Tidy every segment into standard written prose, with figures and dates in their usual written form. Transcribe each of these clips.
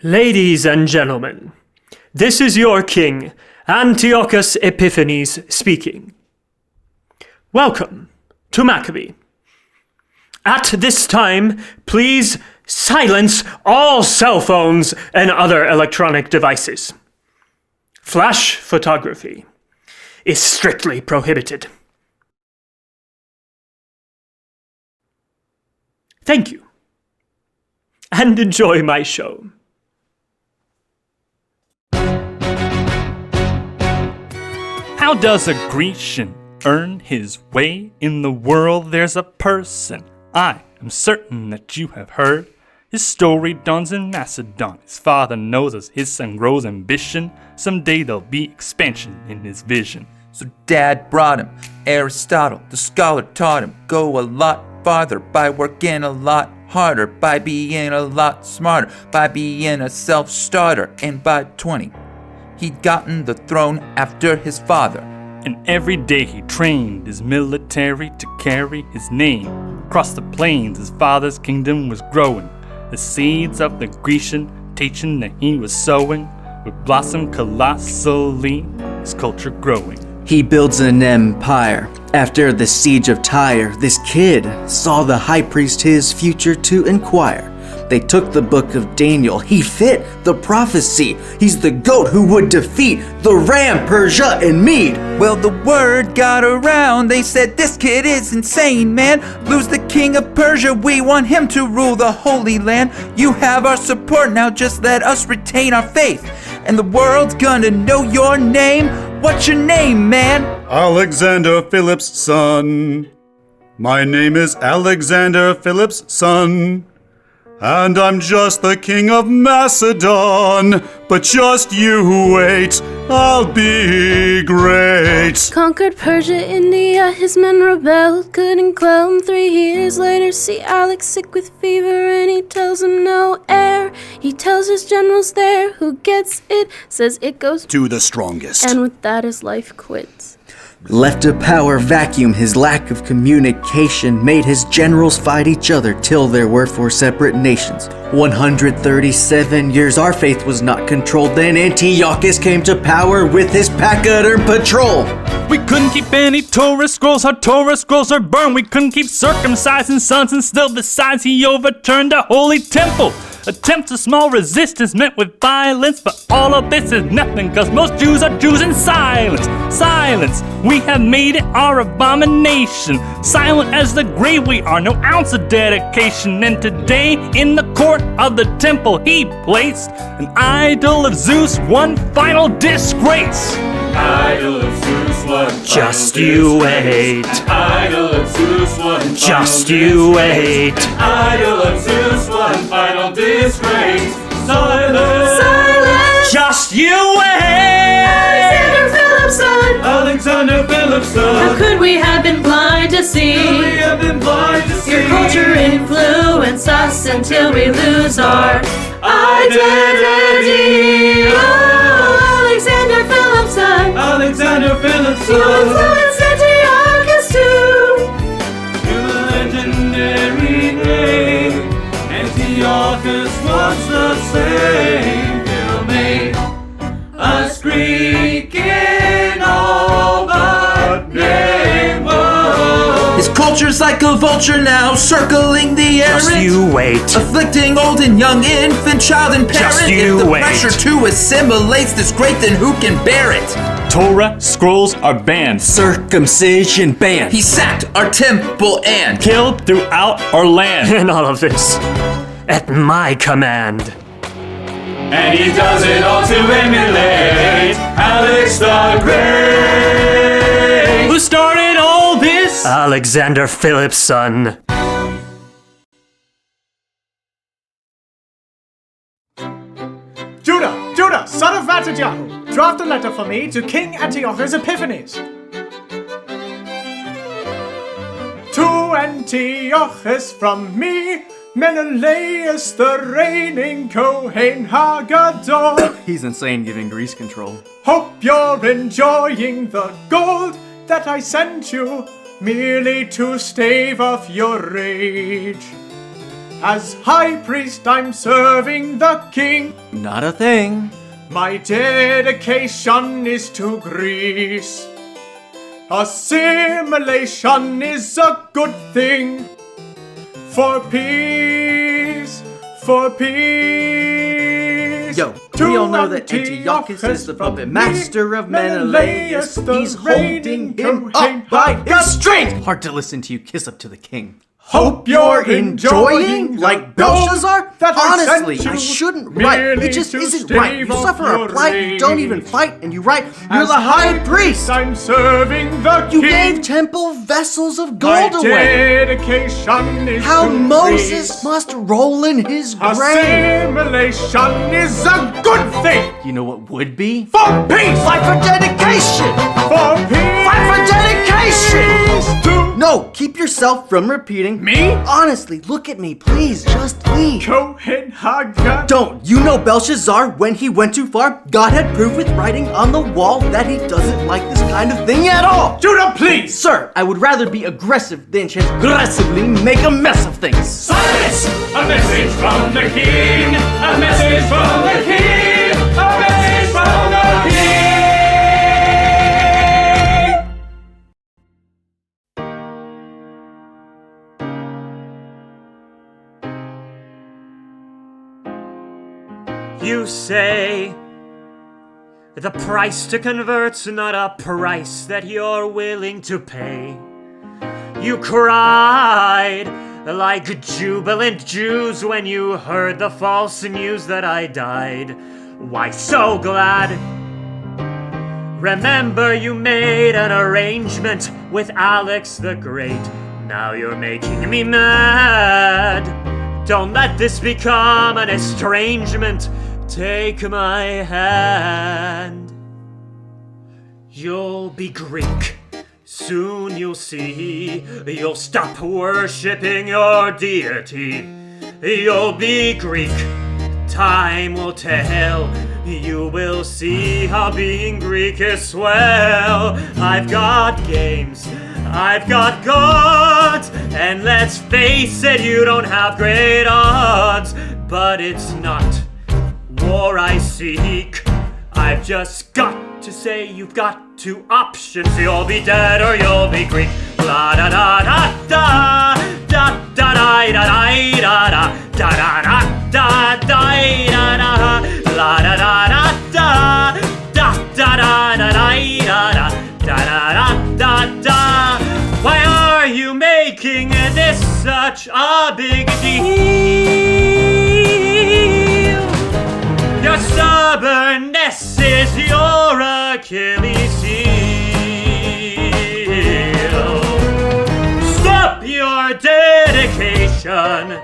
Ladies and gentlemen, this is your king, Antiochus Epiphanes speaking. Welcome to Maccabee. At this time, please silence all cell phones and other electronic devices. Flash photography is strictly prohibited. Thank you, and enjoy my show. How does a Grecian earn his way in the world? There's a person I am certain that you have heard. His story dawns in Macedon. His father knows as his son grows ambition. Someday there'll be expansion in his vision. So Dad brought him Aristotle, the scholar taught him. Go a lot farther by working a lot harder, by being a lot smarter, by being a self-starter. And by 20, he'd gotten the throne after his father. And every day he trained his military to carry his name. Across the plains his father's kingdom was growing. The seeds of the Grecian teaching that he was sowing would blossom colossally, his culture growing. He builds an empire. After the siege of Tyre, this kid saw the high priest his future to inquire. They took the book of Daniel. He fit the prophecy. He's the goat who would defeat the ram, Persia, and Mede. Well, the word got around. They said, this kid is insane, man. Lose the king of Persia. We want him to rule the Holy Land. You have our support. Now just let us retain our faith. And the world's gonna know your name. What's your name, man? Alexander Philip's son. My name is Alexander Philip's son. And I'm just the king of Macedon. But just you wait, I'll be great. Conquered Persia, India, his men rebelled, couldn't quell him. 3 years later, see Alex sick with fever, and he tells him no air. He tells his generals there, who gets it, says it goes To the strongest. and with that his life quits. Left a power vacuum, his lack of communication made his generals fight each other till there were 4 separate nations. 137 years our faith was not controlled. Then Antiochus came to power with his Pachyderm patrol. We couldn't keep any Torah scrolls, our Torah scrolls are burned. We couldn't keep circumcising sons, and still besides he overturned the holy temple. Attempts of small resistance met with violence, but all of this is nothing, cause most Jews are Jews in silence. Silence, we have made it our abomination. Silent as the grave we are, no ounce of dedication. And today in the court of the temple he placed an idol of Zeus, one final disgrace. Idol of Zeus, one Just you wait. Idol of Zeus, one Just you wait. Idol of Zeus, one final disgrace. Silence. Silence! Just you wait. Alexander Philip's son! Alexander Philip's son. How could we have been blind to see? We have been blind to see. Your culture influence us until we lose our identity. Oh, Alexander Philip's son! Alexander Philip's You son. influenced Antiochus too! To the legendary name. Antiochus was the same. He'll make us Greek in all but name. Whoa. His culture's like a vulture now, circling the air. Just you wait. Afflicting old and young, infant, child, and parent. Just you if the wait. pressure to assimilate's this great, then who can bear it? Torah scrolls are banned, Circumcision banned. He sacked our temple and killed throughout our land. And all of this at my command. And he does it all to emulate Alex the Great. Who started all this? Alexander Philip's son. Judah, son of Mattatyahu, draft a letter for me to King Antiochus Epiphanes. To Antiochus from me, Menelaus, the reigning Kohen Hagadol. He's insane giving Greece control. Hope you're enjoying the gold that I sent you, merely to stave off your rage. As high priest, I'm serving the king. Not a thing. My dedication is to Greece. Assimilation is a good thing. For peace, for peace. Yo, we all know that Antiochus is the puppet master of Menelaus. He's holding him up by his strings. Hard to listen to you kiss up to the king. Hope You're enjoying like Belshazzar? that I Honestly, sent you I shouldn't write. merely It just to isn't stave right. You off suffer your a plight, you don't even rage. fight, and you write, you're As the high priest. I'm serving the You king. gave temple vessels of My gold away. dedication is How to Moses Greece. must roll in his grave. Assimilation is a good thing. You know what would be? For peace. Fight for dedication! For peace. Fight for dedication! To No, keep yourself from repeating. Me? Honestly, look at me, please, just please. Copenhagen. Don't. You know Belshazzar, when he went too far, God had proof with writing on the wall that he doesn't like this kind of thing at all. Judah, please. Sir, I would rather be aggressive than transgressively make a mess of things. Silence! A message from the king! A message from the king! A message from the king! You say the price to convert's not a price that you're willing to pay. You cried like jubilant Jews when you heard the false news that I died. Why so glad? Remember you made an arrangement with Alex the Great. Now you're making me mad. Don't let this become an estrangement. Take my hand. You'll be Greek. Soon you'll see. You'll stop worshipping your deity. You'll be Greek. Time will tell. You will see how being Greek is swell. I've got games. I've got gods. And let's face it, you don't have great odds. But it's not war I seek. I've just got to say you've got two options. You'll be dead or you'll be Greek. La da da da da da da da da da da da da da da da da la da da da da da da da da da da da. Why are you making this such a big deal? Your stubbornness is your Achilles heel. Stop your dedication.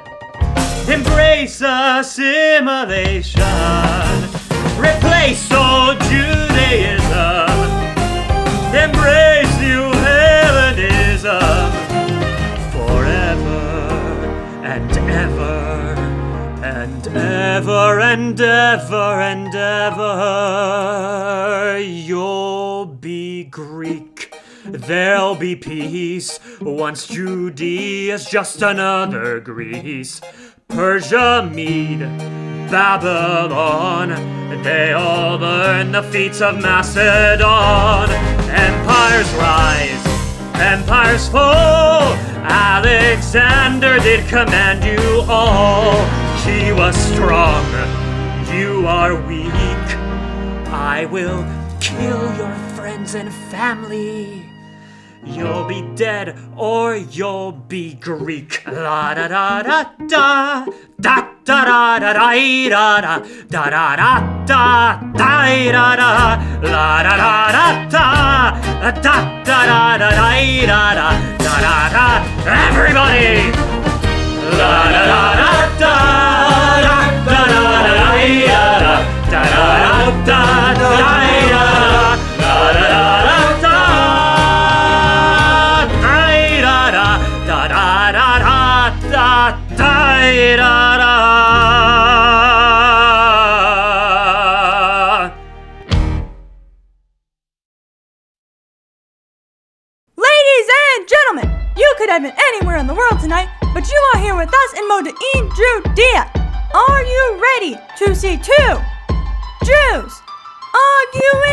Embrace assimilation. Replace old Judaism. Embrace new Hellenism. Forever and ever. And ever and ever and ever, you'll be Greek. There'll be peace once Judea's just another Greece. Persia, Mede, Babylon, they all learn the feats of Macedon. Empires rise, empires fall. Alexander did command you all. He was strong, you are weak. I will kill your friends and family. You'll be dead or you'll be Greek. La da da da da da da da da da da da da da da da da la da da da da da da da da da da da. Everybody! La da da da da da da da da da da da Ladies and gentlemen, you could have been anywhere in the world tonight, but you are here with us in Moda'in Judea. Are you ready to see two Jews arguing?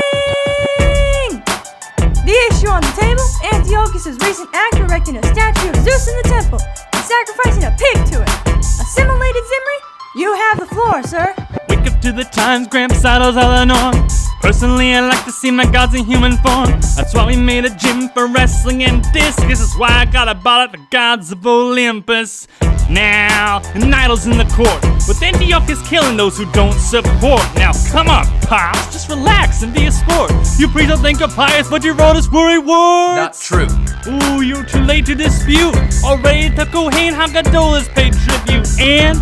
The issue on the table, Antiochus' recent act erecting a statue of Zeus in the temple and sacrificing a pig to it. Assimilated Zimri, you have the floor, sir. Wake up to the times, Gramps idols all the norm. Personally, I like to see my gods in human form. That's why we made a gym for wrestling and discus. That's why I got a ball at the gods of Olympus. Now, an idol's in the court, with Antiochus killing those who don't support. Now, come on, Pops, just relax and be a sport. You priests don't think of pious, but you wrote us worry words. Not true. Ooh, you're too late to dispute. Already to Kohen Haggadolah's paid tribute, and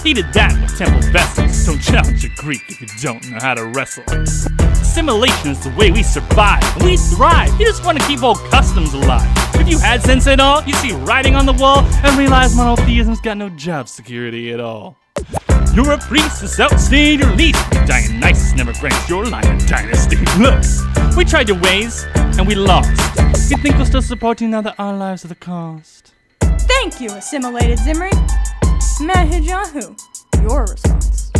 he did that with temple vessels. Don't challenge a Greek if you don't know how to wrestle. Assimilation is the way we survive, and we thrive. You just want to keep old customs alive. If you had sense at all, you see writing on the wall and realize monotheism's got no job security at all. You're a priest that's outstayed your lease. Dionysus never grants your line of dynasty. Look, we tried your ways, and we lost. You think we'll still support you now that our lives are the cost? Thank you, Assimilated Zimri. Mahijahu, your response.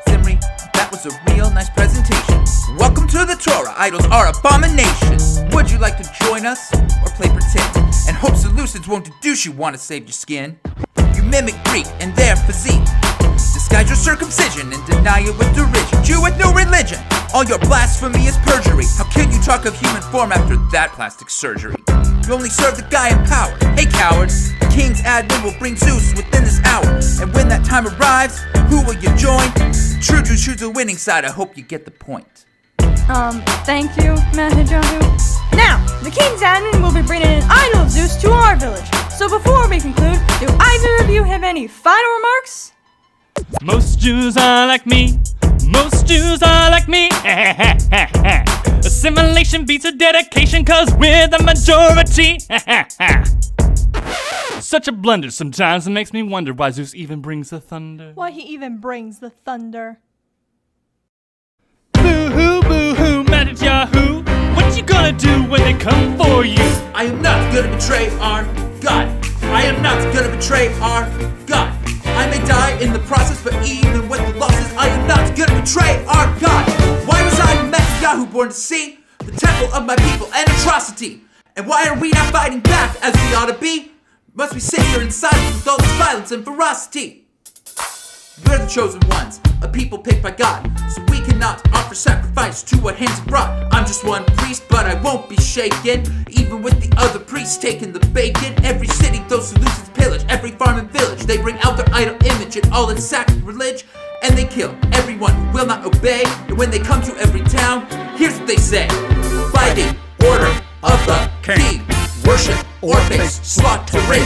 Zimri, that was a real nice presentation. Welcome to the Torah. Idols are abominations. Would you like to join us or play pretend? And hope Seleucids won't deduce you want to save your skin. You mimic Greek and their physique. Disguise your circumcision and deny it with derision. Jew with no religion. All your blasphemy is perjury. How can you talk of human form after that plastic surgery? You only serve the guy in power. Hey cowards, the king's admin will bring Zeus within this hour. And when that time arrives, who will you join? True Jews choose the winning side. I hope you get the point. Thank you, Mahijahu. Now, the king's admin will be bringing an idol of Zeus to our village. So before we conclude, do either of you have any final remarks? Most Jews are like me. Most Jews are like me. Assimilation beats a dedication, cause we're the majority. Such a blunder sometimes, it makes me wonder why Zeus even brings the thunder. Why he even brings the thunder. Boo-hoo, boo-hoo, mad at Yahoo. What you gonna do when they come for you? I am not gonna betray our God. I am not gonna betray our God. I may die in the process, but even with the losses, I am not gonna betray our God. Why was I Yahoo born to see the temple of my people and atrocity? And why are we not fighting back as we ought to be? Must we sit here in silence with all this violence and ferocity? We're the chosen ones, a people picked by God, so we cannot offer sacrifice to what hands have brought. I'm just one priest, but I won't be shaken, even with the other priests taking the bacon. Every city those Seleucids pillage, every farm and village, they bring out their idol image and all its sacrilege, and they kill everyone who will not obey. And when they come to every town, here's what they say: by the order of the king, worship or face slaughtering.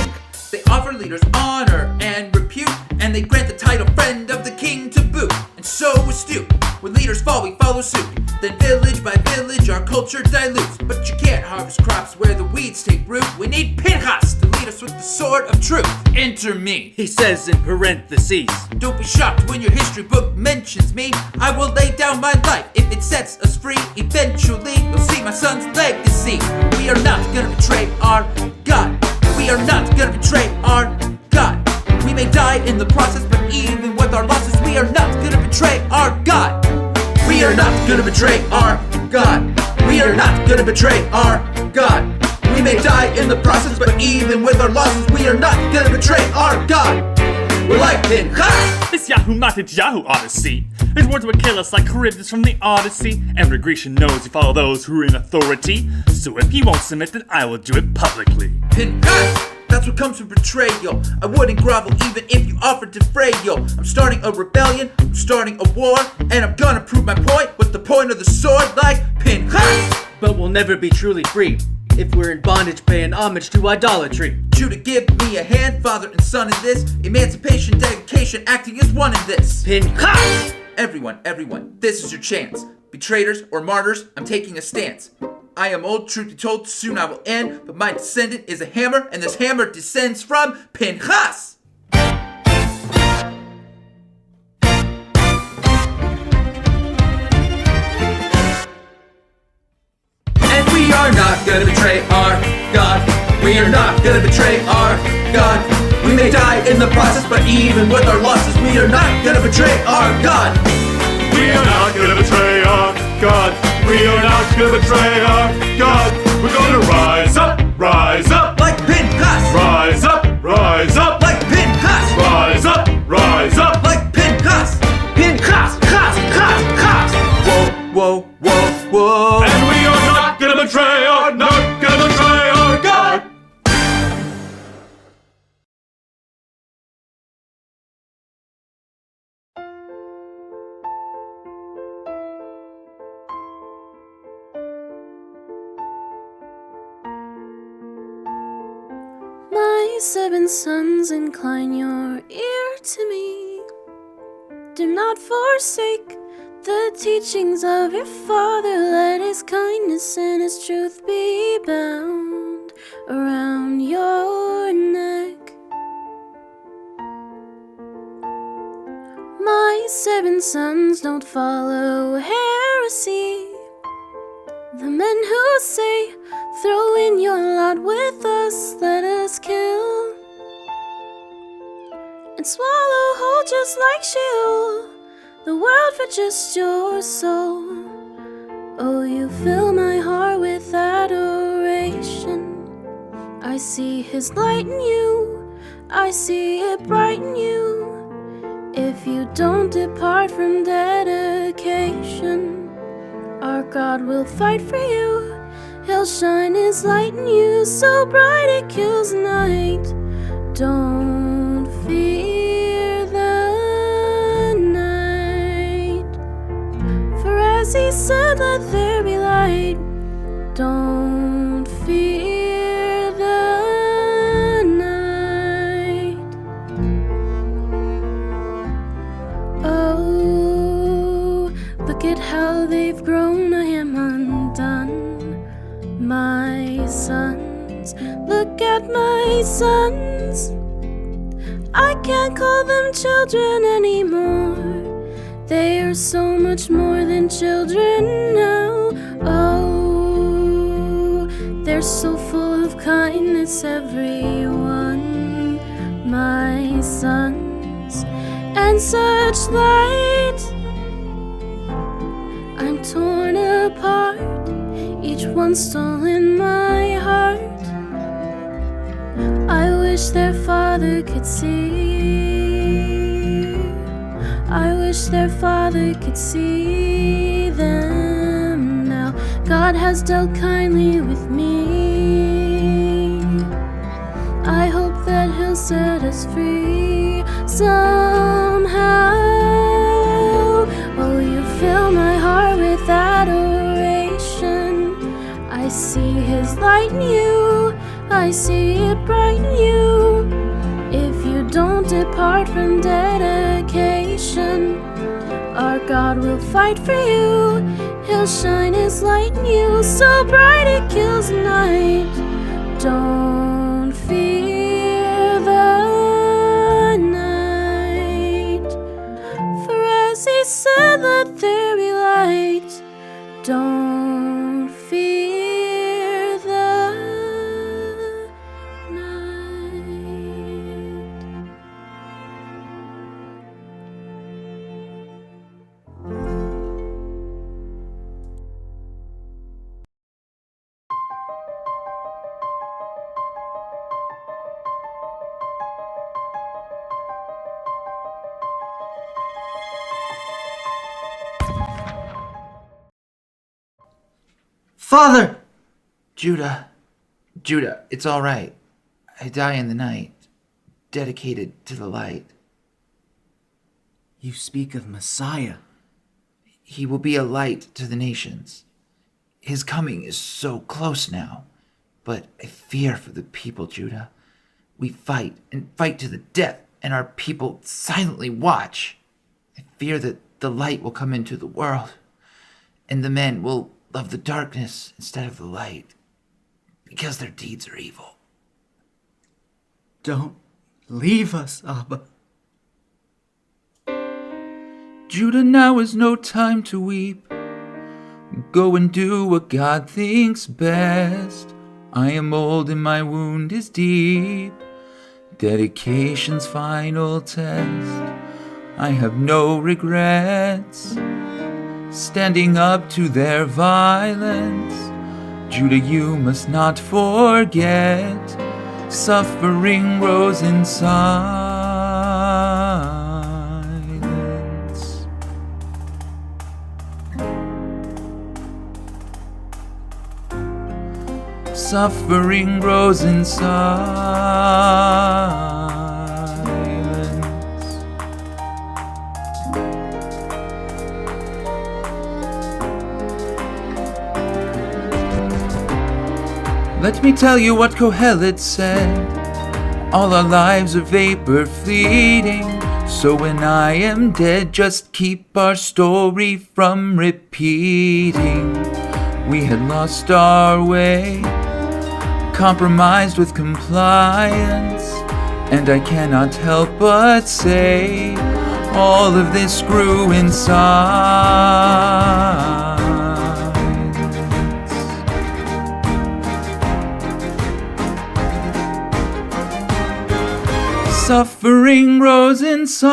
They offer leaders honor and repute, and they grant the title friend of the king to boot. And so astute, when leaders fall, we follow suit. Then village by village, our culture dilutes. But you can't harvest crops where the weeds take root. We need Pinchas to lead us with the sword of truth. Enter me, He says in parentheses. Don't be shocked when your history book mentions me. I will lay down my life if it sets us free. Eventually, you'll see my son's legacy. We are not gonna betray our God. We are not gonna betray our God. We may die in the process, but even with our losses, we are not gonna betray our God. We are not gonna betray our God. We are not gonna betray our God. We may die in the process, but even with our losses, we are not gonna betray our God. We're like Pinchas. This Yahoo Matit Yahoo Odyssey. His words would kill us like Charybdis from the Odyssey. Every Grecian knows you follow those who are in authority. So if you won't submit, then I will do it publicly. Pinchas! That's what comes from betrayal. I wouldn't grovel even if you offered to fray yo. I'm starting a rebellion, I'm starting a war, and I'm gonna prove my point with the point of the sword like Pinchas. But we'll never be truly free if we're in bondage paying homage to idolatry. Judah, give me a hand, father and son in this. Emancipation, dedication, acting as one in this. Pinchas! Everyone, this is your chance. Be traitors or martyrs, I'm taking a stance. I am old, truth be told, soon I will end, but my descendant is a hammer, and this hammer descends from Pinchas! And we are not gonna betray our God. We We are not gonna betray our God. We may die in the process, but even with our losses, we are not gonna betray our God. We are not gonna betray our God. We are not gonna betray our God. We're gonna rise up Like Pentecost. rise up Like Pentecost. rise up Like Pentecost. Pentecost. Cost. Whoa. And we are not gonna betray our God. My 7 sons, incline your ear to me. Do not forsake the teachings of your father. Let his kindness and his truth be bound around your neck. My 7 sons, don't follow heresy. The men who say, throw in your lot with us, let us kill and swallow whole just like Sheol, the world for just your soul. Oh, you fill my heart with adoration. I see his light in you, I see it bright in you. If you don't depart from dedication, our God will fight for you. He'll shine his light in you, so bright it kills night. Don't fear the night, for as he said, let there be light. Don't fear the night. Oh, look at how they've grown, I am undone. My sons, look at my sons. I can't call them children anymore. They are so much more than children now. Oh, they're so full of kindness, everyone. My sons, and such light. I'm torn apart, each one stolen my heart. I wish their father could see. I wish their father could see them now. God has dealt kindly with me. I hope that he'll set us free somehow. Oh, you fill my heart with adoration. I see his light in you, I see it bright in you. If you don't depart from dedication, our God will fight for you. He'll shine his light in you, so bright it kills night. Don't fear the night, for as he said, let there be light. Don't fear the night. Father! Judah, it's all right. I die in the night, dedicated to the light. You speak of Messiah. He will be a light to the nations. His coming is so close now, but I fear for the people, Judah. We fight and fight to the death, and our people silently watch. I fear that the light will come into the world, and the men will love the darkness instead of the light, because their deeds are evil. Don't leave us, Abba. Judah, now is no time to weep. Go and do what God thinks best. I am old and my wound is deep. Dedication's final test. I have no regrets. Standing up to their violence. Judah, you must not forget. Suffering rose in silence. Suffering rose in silence. Let me tell you what Kohelet said. All our lives are vapor fleeting. So when I am dead, just keep our story from repeating. We had lost our way, compromised with compliance, and I cannot help but say all of this grew in silence. Suffering rose in silence.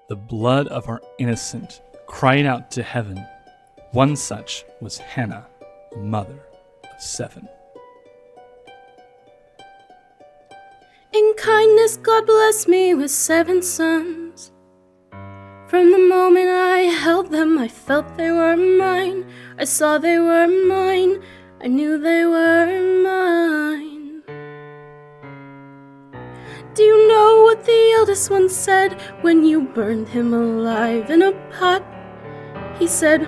The blood of our innocent cried out to heaven. One such was Hannah, the mother of 7. In kindness, God blessed me with 7 sons. From the moment I held them, I felt they were mine. I saw they were mine. I knew they were mine. Do you know what the eldest one said when you burned him alive in a pot? He said,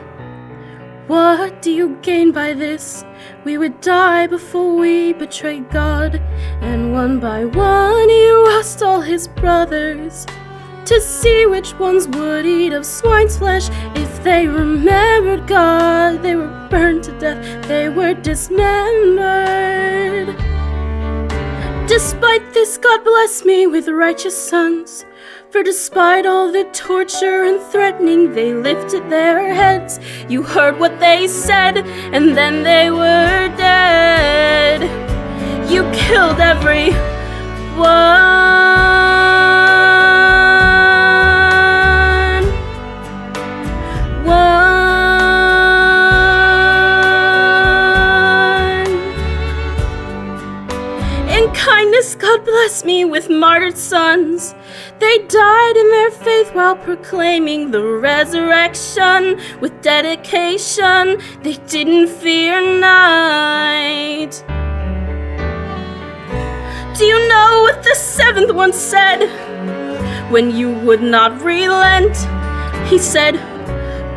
"What do you gain by this? We would die before we betrayed God." And one by one he asked all his brothers to see which ones would eat of swine's flesh. If they remembered God, they were burned to death, they were dismembered. Despite this, God blessed me with righteous sons. For despite all the torture and threatening, they lifted their heads. You heard what they said, and then they were dead. You killed every one. In kindness, God blessed me with martyred sons. They died in their faith while proclaiming the resurrection. With dedication, they didn't fear night. Do you know what the 7th one said when you would not relent? He said,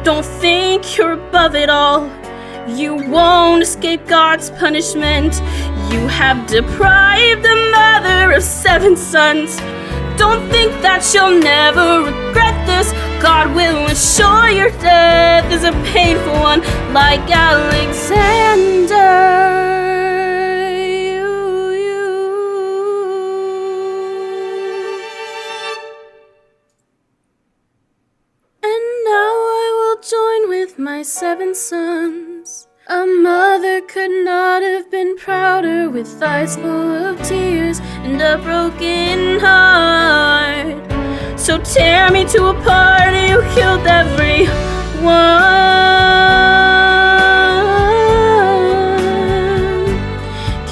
"Don't think you're above it all. You won't escape God's punishment. You have deprived a mother of 7 sons. Don't think that you'll never regret this. God will ensure your death is a painful one, like Alexander." And now I will join with my 7 sons. A mother could not have been prouder, with eyes full of tears and a broken heart. So tear me to a party who killed every one.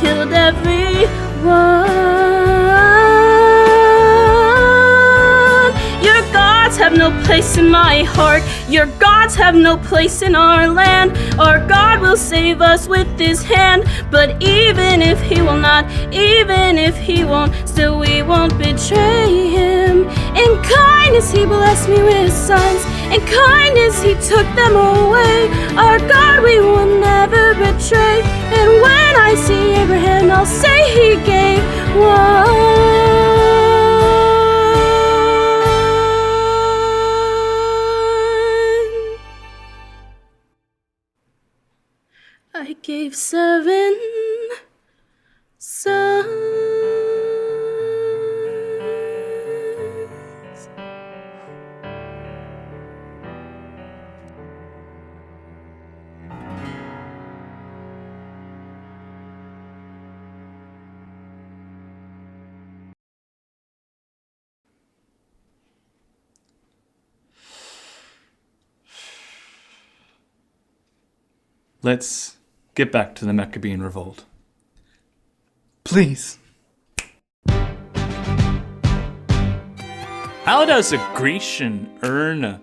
Killed every one. Your gods have no place in my heart. Your gods have no place in our land. Our God will save us with his hand. But even if he will not, even if he won't, still we won't betray him. In kindness he blessed me with sons. In kindness he took them away. Our God we will never betray. And when I see Abraham, I'll say he gave one. gave 7 sons. Let's get back to the Maccabean revolt. Please. How does a Grecian earn a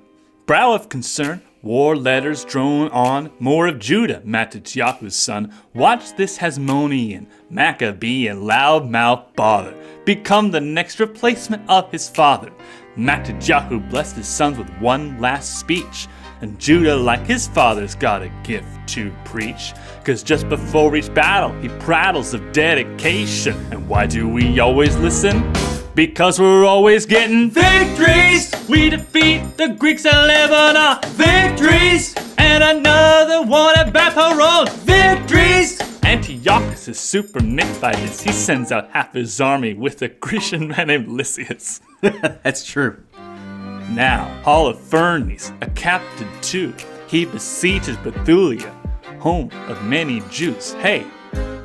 brow of concern? War letters drone on, more of Judah, Mattatyahu's son. Watch this Hasmonean, Maccabee, and loudmouth bother become the next replacement of his father. Mattatyahu blessed his sons with one last speech, and Judah, like his father's, got a gift to preach. 'Cause just before each battle, he prattles of dedication. And why do we always listen? Because we're always getting victories. We defeat the Greeks at Lebanon. Victories. And another one at Beth-horon. Victories. Antiochus is super nicked by this. He sends out half his army with a Grecian man named Lysias. That's true. Now, Holofernes, a captain too, he besieges Bethulia, home of many Jews. Hey,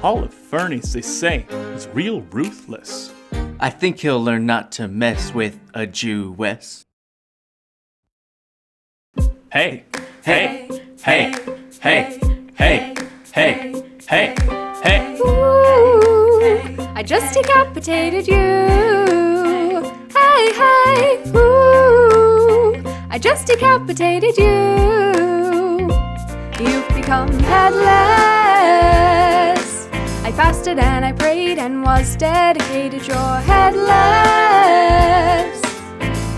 Holofernes, they say, is real ruthless. I think he'll learn not to mess with a Jewess. Hey, hey, hey, hey, hey, hey, hey, hey. Ooh, I just decapitated you. Hey, hey, ooh, I just decapitated you. You've become headless. I fasted and I prayed and was dedicated. You're headless.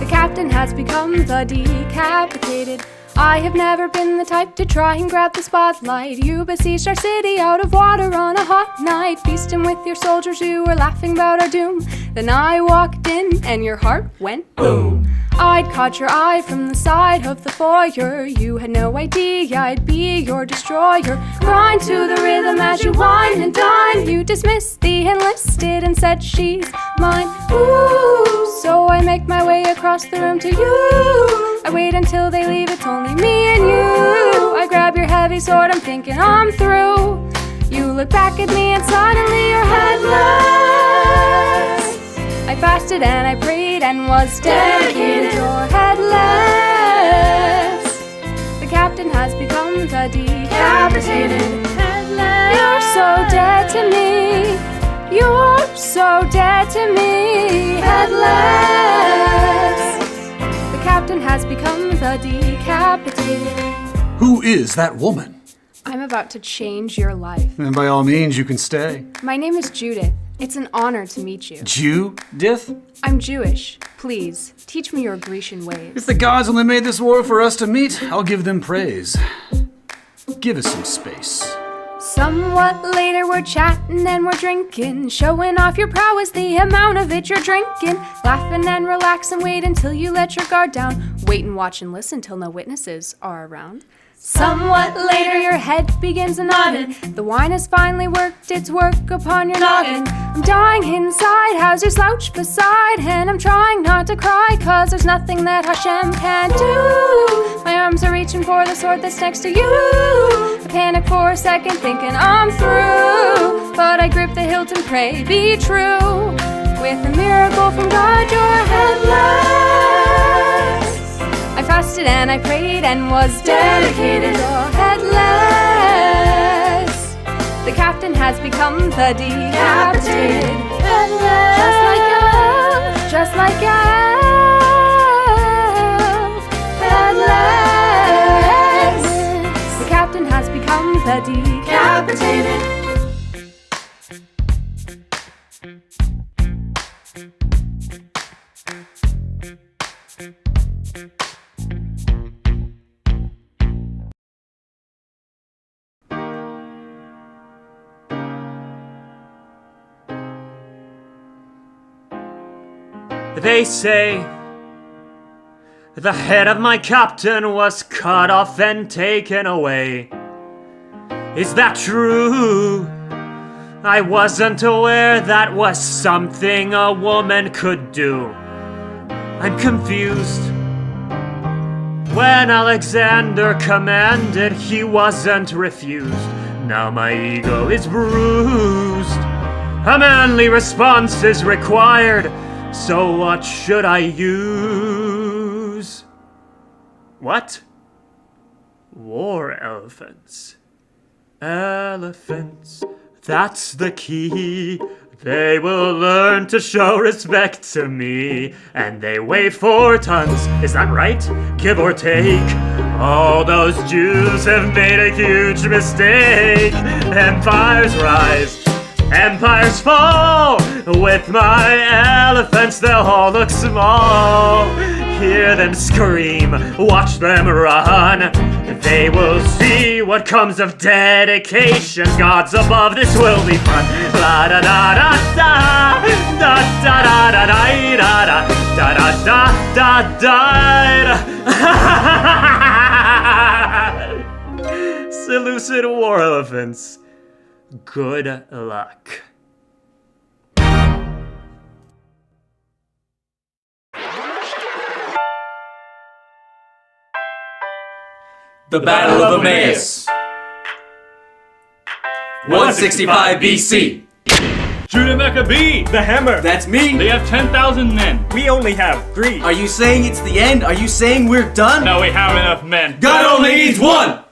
The captain has become the decapitated. I have never been the type to try and grab the spotlight. You besieged our city out of water on a hot night, feasting with your soldiers who were laughing about our doom. Then I walked in and your heart went boom. I'd caught your eye from the side of the foyer. You had no idea I'd be your destroyer. Grind to the rhythm as you whine and dine. You dismissed the enlisted and said she's mine. Ooh, so I make my way across the room to you. I wait until they leave, it's only me and you. I grab your heavy sword, I'm thinking I'm through. You look back at me and suddenly you're headless. I fasted and I prayed and was dedicated. You're headless. The captain has become the decapitated. Headless. You're so dead to me. You're so dead to me. Headless. The captain has become the decapitated. Who is that woman? I'm about to change your life. And by all means, you can stay. My name is Judith. It's an honor to meet you. Judith? I'm Jewish. Please, teach me your Grecian ways. If the gods only made this war for us to meet, I'll give them praise. Give us some space. Somewhat later we're chatting and we're drinking, showing off your prowess, the amount of it you're drinking. Laughing and relaxing, wait until you let your guard down. Wait and watch and listen till no witnesses are around. Somewhat later your head begins a nodding. The wine has finally worked its work upon your noggin. I'm dying inside, how's your slouch beside? And I'm trying not to cry, cause there's nothing that Hashem can do. My arms are reaching for the sword that's next to you. I panic for a second, thinking I'm through. But I grip the hilt and pray, be true. With a miracle from God, you're headless. I fasted and I prayed and was dedicated. You're headless. The captain has become the decapitated. Headless. Just like you. Headless. The captain has become the decapitated. They say the head of my captain was cut off and taken away. Is that true? I wasn't aware that was something a woman could do. I'm confused. When Alexander commanded, he wasn't refused. Now my ego is bruised. A manly response is required. So what should I use? What? War elephants. Elephants. That's the key. They will learn to show respect to me. And they weigh 4 tons. Is that right? Give or take. All those Jews have made a huge mistake. Empires rise. Empires fall. With my elephants, they'll all look small. Hear them scream. Watch them run. They will see what comes of dedication. Gods above, this will be fun. La da da da da da da da da da da da da da da. Seleucid war elephants. Good luck. The Battle of Emmaus. 165 BC. Judah Maccabee! The hammer. That's me. They have 10,000 men. We only have 3. Are you saying it's the end? Are you saying we're done? No, we have enough men. God only needs 1!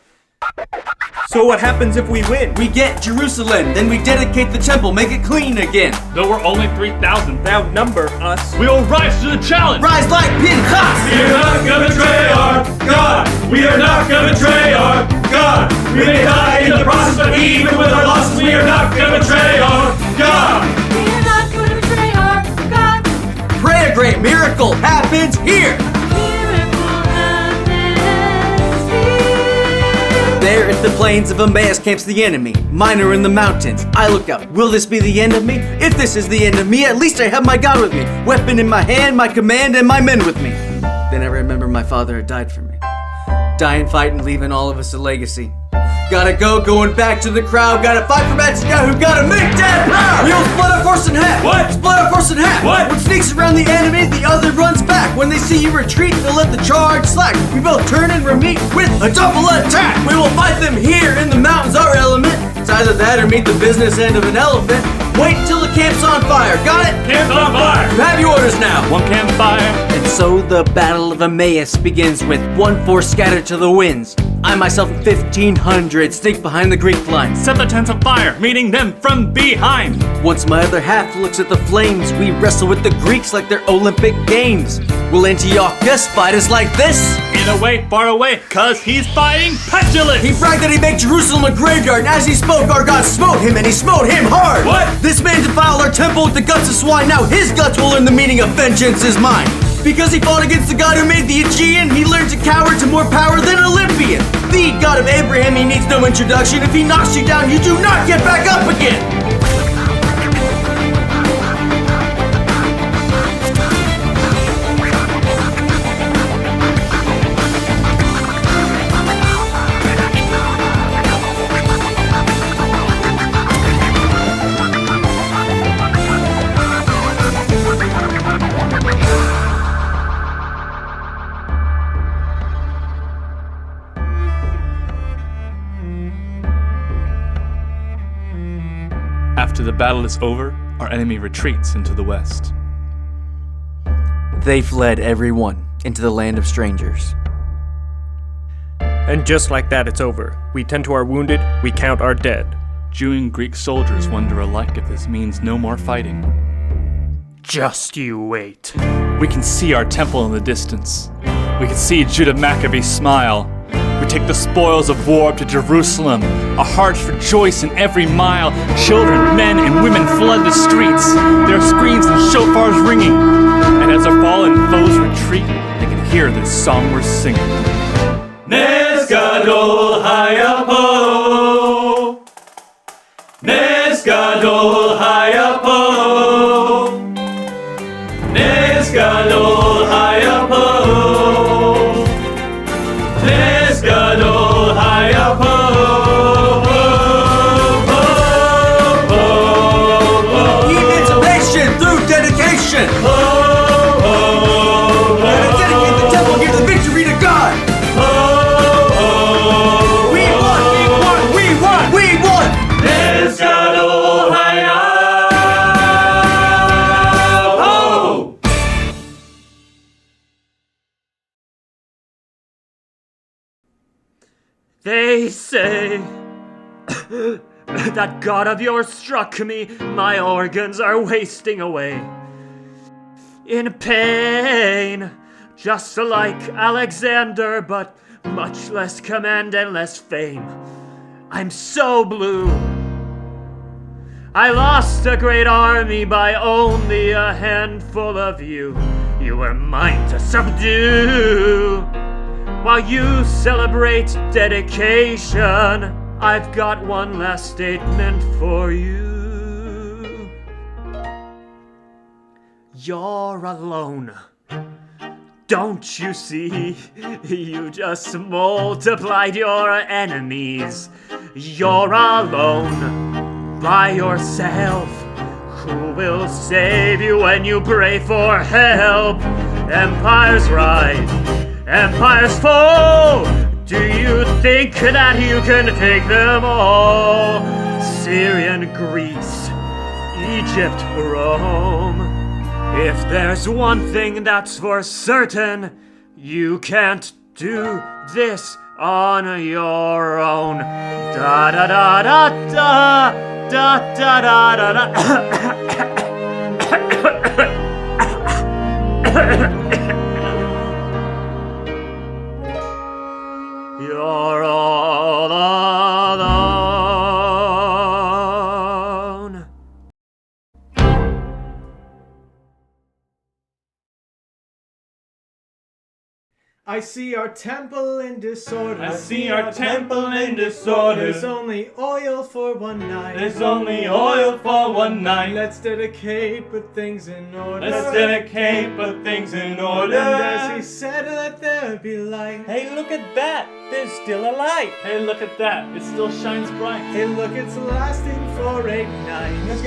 So what happens if we win? We get Jerusalem, then we dedicate the temple, make it clean again. Though we're only 3,000. Now number us. We will rise to the challenge! Rise like Pinchas! We are not gonna betray our God! We are not gonna betray our God! We may die in the process, but even with our losses, we are not gonna betray our God! We are not going to betray our God. Pray a great miracle happens here! There in the plains of Emmaus camps the enemy. Mine are in the mountains. I look up. Will this be the end of me? If this is the end of me, at least I have my God with me. Weapon in my hand, my command, and my men with me. Then I remember my father had died for me. Dying, fighting, leaving all of us a legacy. Gotta go, going back to the crowd. Gotta fight for that guy who gotta make that proud. We will split our force in half. What? Split our force in half. What? One sneaks around the enemy, the other runs back. When they see you retreat, they'll let the charge slack. We both turn and meet with a double attack. We will fight them here in the mountains, our element. It's either that or meet the business end of an elephant. Wait until the camp's on fire. Got it? Camp's on fire! You have your orders now. One campfire. And so the Battle of Emmaus begins with one force scattered to the winds. I myself 1,500 sneak behind the Greek lines. Set the tents on fire, meeting them from behind. Once my other half looks at the flames, we wrestle with the Greeks like they're Olympic Games. Will Antiochus fight us like this? In a way, far away, cause he's fighting petulance. He bragged that he'd make Jerusalem a graveyard, and as he spoke, our God smote him, and he smote him hard. What? This man defiled our temple with the guts of swine. Now his guts will learn the meaning of vengeance is mine. Because he fought against the God who made the Aegean, he learned to cower to more power than Olympian. The God of Abraham, he needs no introduction. If he knocks you down, you do not get back up again. After the battle is over, our enemy retreats into the west. They fled, every one, into the land of strangers. And just like that, it's over. We tend to our wounded, we count our dead. Jew and Greek soldiers wonder alike if this means no more fighting. Just you wait. We can see our temple in the distance. We can see Judah Maccabee smile. We take the spoils of war up to Jerusalem. Our hearts rejoice in every mile. Children, men, and women flood the streets. Their screams and shofars ringing. And as our fallen foes retreat, they can hear this song we're singing. Nes Gadol Hayapo. Nes Gadol Hayapo. Nes Gadol Hayapo. Nes Gadol Hayapo. They say that god of yours struck me, my organs are wasting away. In pain, just like Alexander, but much less command and less fame. I'm so blue. I lost a great army by only a handful of you. You were mine to subdue. While you celebrate dedication, I've got one last statement for you. You're alone. Don't you see? You just multiplied your enemies. You're alone by yourself. Who will save you when you pray for help? Empires rise, empires fall. Do you think that you can take them all? Syrian, Greece, Egypt, Rome. If there's one thing that's for certain, you can't do this on your own. Da da da da da da da da da da. You're all alone. I see our temple in disorder. I see our temple in disorder. There's only oil for one night. There's only oil for one night. Let's dedicate, put things in order. Let's dedicate, put things in order. And as he said, let there be light. Hey, look at that! There's still a light. Hey, look at that! It still shines bright. Hey, look, it's lasting for 8 nights.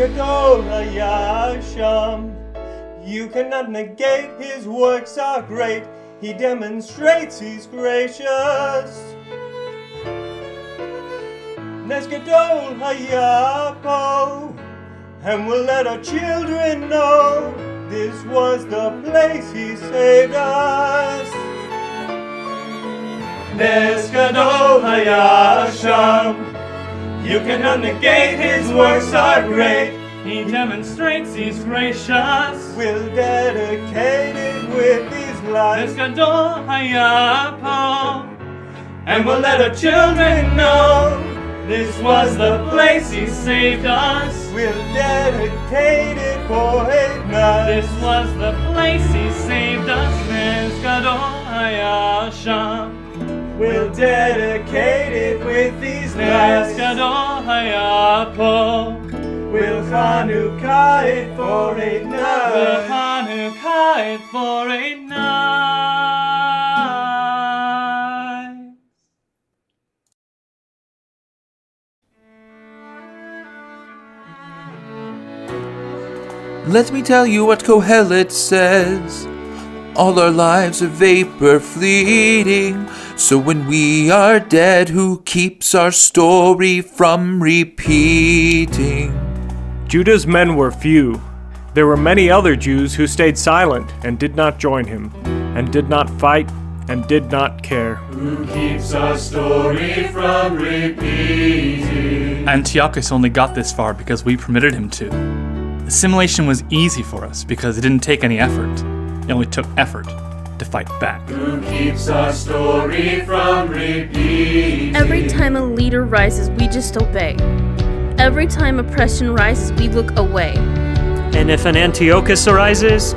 You cannot negate his works are great. He demonstrates he's gracious. Nesgadol Hayapo, and we'll let our children know this was the place he saved us. Nesgadol Hayasham, you cannot negate his works are great. He demonstrates he's gracious. We'll dedicate it with his life. Nesgadol Hayapo, And we'll let our children know this was the place he saved us. We'll dedicate it for 8 nights. this was the place he saved us. Nesgadol Hayasham, We'll dedicate it with these nights. Nesgadol Hayapo, We'll Hanukkah it for 8 we'll nights. Hanukkah it for 8 nights. Let me tell you what Kohelet says. All our lives are vapor fleeting. So when we are dead, who keeps our story from repeating? Judah's men were few. There were many other Jews who stayed silent and did not join him, and did not fight, and did not care. Who keeps our story from repeating? Antiochus only got this far because we permitted him to. Assimilation was easy for us because it didn't take any effort. It only took effort to fight back. Who keeps our story from repeating? Every time a leader rises, we just obey. Every time oppression rises, we look away. And if an Antiochus arises,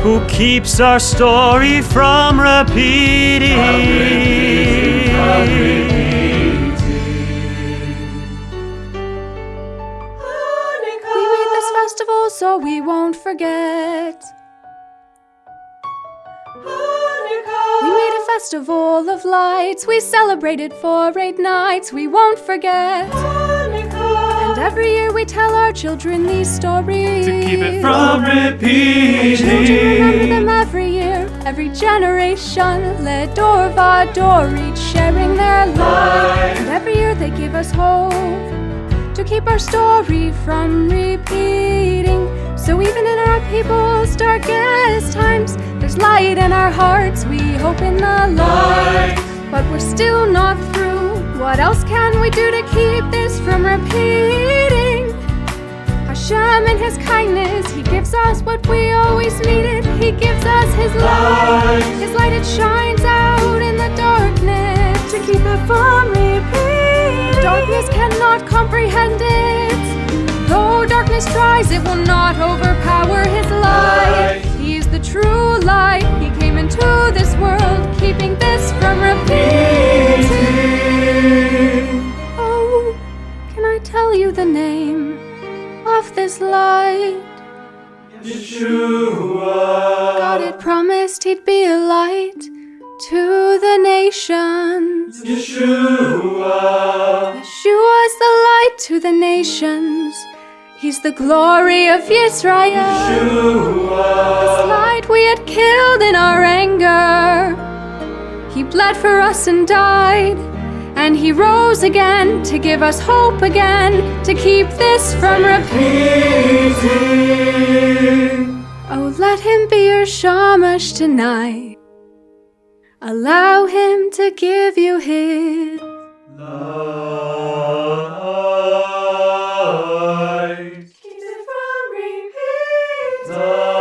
who keeps our story from repeating? We made this festival so we won't forget. We made a festival of lights. We celebrated for 8 nights. We won't forget. And every year we tell our children these stories To keep it from repeating. Children remember them every year, every generation. Let door by door each sharing their light. And every year they give us hope to keep our story from repeating. So even in our people's darkest times, there's light in our hearts. We hope in the light, but we're still not through. What else can we do to keep this from repeating? Hashem in His kindness, He gives us what we always needed. He gives us His light. His light, it shines out in the darkness to keep it from repeating. Darkness cannot comprehend it. Though darkness tries, it will not overpower His light. He is the true light. He came into this world, keeping this from repeating. Oh, can I tell you the name of this light? Yeshua. God had promised He'd be a light to the nations. Yeshua. Yeshua's the light to the nations. He's the glory of Israel. Yeshua. This light we had killed in our anger. He bled for us and died. And He rose again to give us hope again, to keep this from repeating. Oh, let Him be your shamash tonight. Allow Him to give you His light. Keep it from repeating.